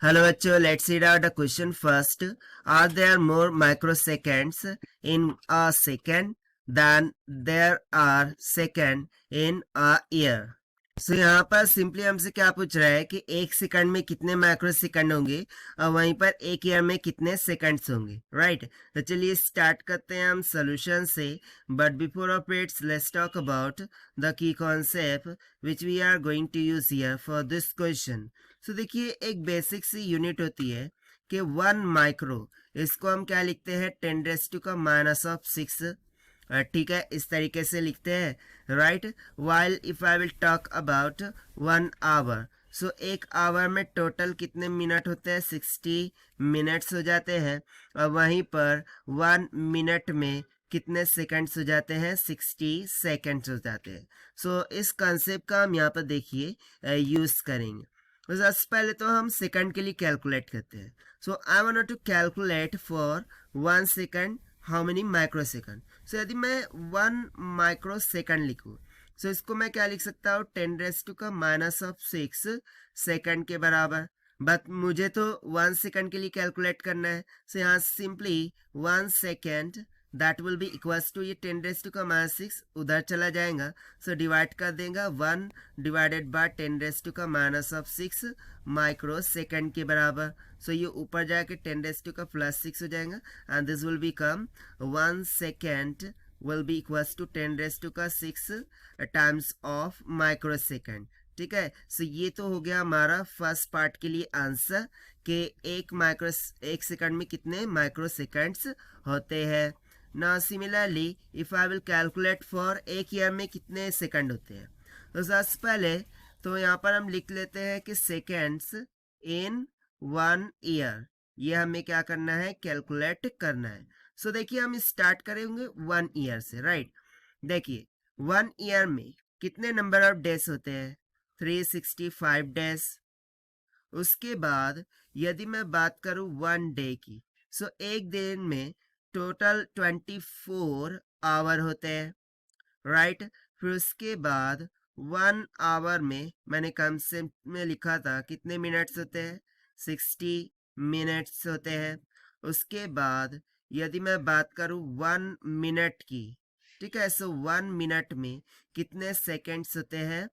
Hello bachcho, let's read out the question first. Are there more microseconds in a second than there are second in a year? So यहाँ पर simply हमसे क्या पूछ रहा है कि एक सेकंड में कितने माइक्रो सेकंड होंगे और वहीं पर एक ईयर में कितने सेकंड्स होंगे, राइट? तो चलिए स्टार्ट करते हैं हम सोल्यूशन से, but before of its let's talk about the key concept which we are going to use here for this question. So देखिए, एक बेसिक सी यूनिट होती है कि 1 माइक्रो, इसको हम क्या लिखते हैं, 10⁻⁶. ठीक है, इस तरीके से लिखते हैं, right? While if I will talk about 1 hour, so एक आवर में टोटल कितने मिनट होते हैं, 60 मिनट्स हो जाते हैं. और वहीं पर 1 मिनट में कितने सेकंड्स हो जाते हैं, 60 सेकंड्स हो जाते हैं. सो इस कॉन्सेप्ट का हम यहाँ पर देखिए यूज करेंगे. तो सबसे पहले तो हम सेकंड के लिए कैलकुलेट करते हैं. So I want to calculate for 1 second how many microsecond. So यदि मैं 1 माइक्रो सेकंड लिखूँ, सो इसको मैं क्या लिख सकता हूँ, 10⁻⁶ सेकंड के बराबर. बट मुझे तो 1 सेकंड के लिए कैलकुलेट करना है. सो यहाँ simply 1 second that will be equals to, ये 10⁻⁶ उधर चला जाएगा. सो डिवाइड कर देगा 1 डिवाइडेड बाय 10⁻⁶ माइक्रो सेकंड के बराबर. सो ये ऊपर जाके 10⁻⁻6 हो जाएगा and this will become 1 second will be equals to 10⁻⁶ times of micro second. ठीक है, सो ये तो हो गया हमारा फर्स्ट पार्ट के लिए आंसर कि एक सेकंड में कितने माइक्रो सेकंड्स होते हैं. ना similarly if I will calculate for एक ईयर में कितने सेकंड होते हैं, तो सबसे पहले तो यहाँ पर हम लिख लेते हैं कि सेकंड्स इन 1 ईयर, ये हमें क्या करना है, कैलकुलेट करना है. सो देखिए, हम स्टार्ट करेंगे 1 ईयर से, राइट? देखिए 1 ईयर में कितने नंबर ऑफ डेज होते हैं, 365 डेज. उसके बाद यदि मैं बात करूं 1 डे की, सो एक दिन में टोटल 24 आवर होते हैं, राइट? फिर उसके बाद 1 आवर में मैंने कंसेप्ट में लिखा था कितने मिनट्स होते हैं, 60 मिनट्स होते हैं. उसके बाद यदि मैं बात करूं 1 मिनट की, ठीक है, सो 1 मिनट में कितने सेकंड्स होते हैं,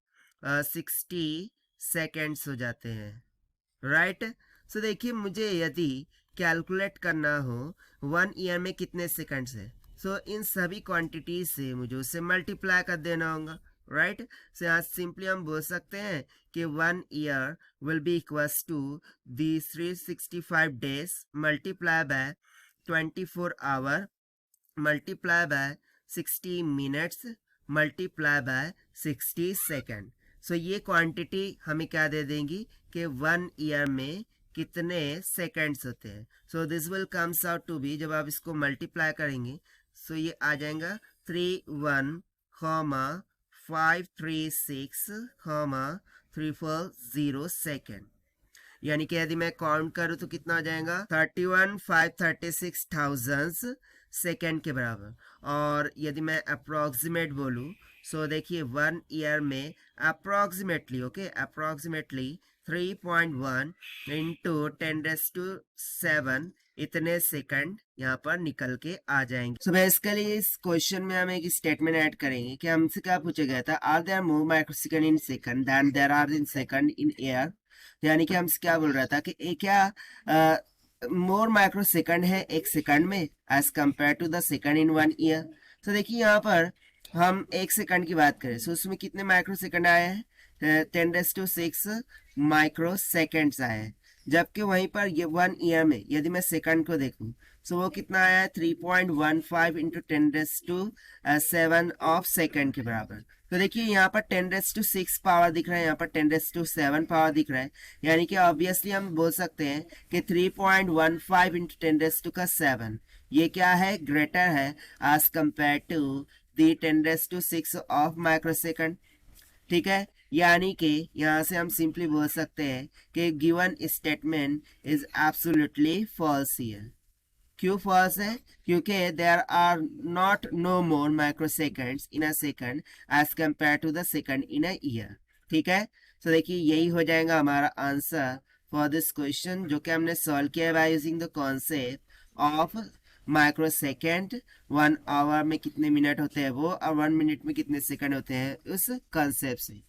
60 सेकंड्स हो जाते हैं, राइट? सो देखिए, मुझे यदि कैलकुलेट करना हो 1 ईयर में कितने सेकंड्स है, सो इन सभी क्वांटिटी से मुझे उसे मल्टीप्लाई कर देना होगा, राइट? सो यहाँ सिंपली हम बोल सकते हैं कि 1 year will be equals to the 365 days multiply by 24 hour multiply by 60 minutes multiply by 60 second. So ये क्वांटिटी हमें क्या दे देंगी कि 1 ईयर में कितने सेकेंड्स होते हैं. So this will comes out to be, जब आप इसको मल्टीप्लाई करेंगे, सो ये आ जाएगा 31,536,340 सेकेंड. यानी कि यदि मैं काउंट करूं तो कितना आ जाएगा, 31,536,000 सेकेंड के बराबर. और यदि मैं अप्रोक्सीमेट बोलूं, सो देखिए 1 ईयर में अप्रोक्सीमेटली, ओके, अप्रोक्सीमेटली 3.1 इंटू 10⁻⁷ इतने सेकंड यहाँ पर निकल के आ जाएंगे. सो बेसिकली इस क्वेश्चन में हम एक स्टेटमेंट ऐड करेंगे कि हमसे क्या पूछा गया था, are there more microsecond in second than there are in second in year. यानी कि हमसे क्या बोल रहा था कि क्या मोर माइक्रो सेकंड है एक सेकंड में as compare to the second in 1 year. तो देखिए यहाँ पर हम एक सेकंड की बात करें, सो उसमें कितने माइक्रो सेकंड आए हैं, 10⁻⁶ माइक्रो सेकंड्स आए हैं. जबकि वहीं पर ये 1 ईयर में यदि मैं सेकंड को देखूं, सो वो कितना आया है, 3.15 इंटू 10⁻⁷ ऑफ सेकंड के बराबर. तो देखिए यहाँ पर 10⁻⁶ पावर दिख रहा है, यहाँ पर 10⁻⁷ पावर दिख रहा है. यानी कि ऑब्वियसली हम बोल सकते हैं कि 3.15 इंटू 10⁻⁷ ये क्या है, ग्रेटर है as compare to the 10⁻⁶ of microsecond. ठीक है, यानी कि यहाँ से हम सिंपली बोल सकते हैं कि given statement is absolutely false here. क्यों फॉल्स है, क्योंकि there are not no more microseconds in a second as compare to the second in a year. ठीक है, तो देखिए यही हो जाएगा हमारा आंसर फॉर दिस क्वेश्चन, जो कि हमने सॉल्व किया है by using the concept of microsecond. 1 hour में कितने मिनट होते हैं वो, और 1 मिनट में कितने सेकंड होते हैं, उस कंसेप्ट से।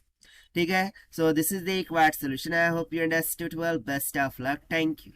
ठीक है, so this is the required solution. I hope you understood well. Best of luck, thank you.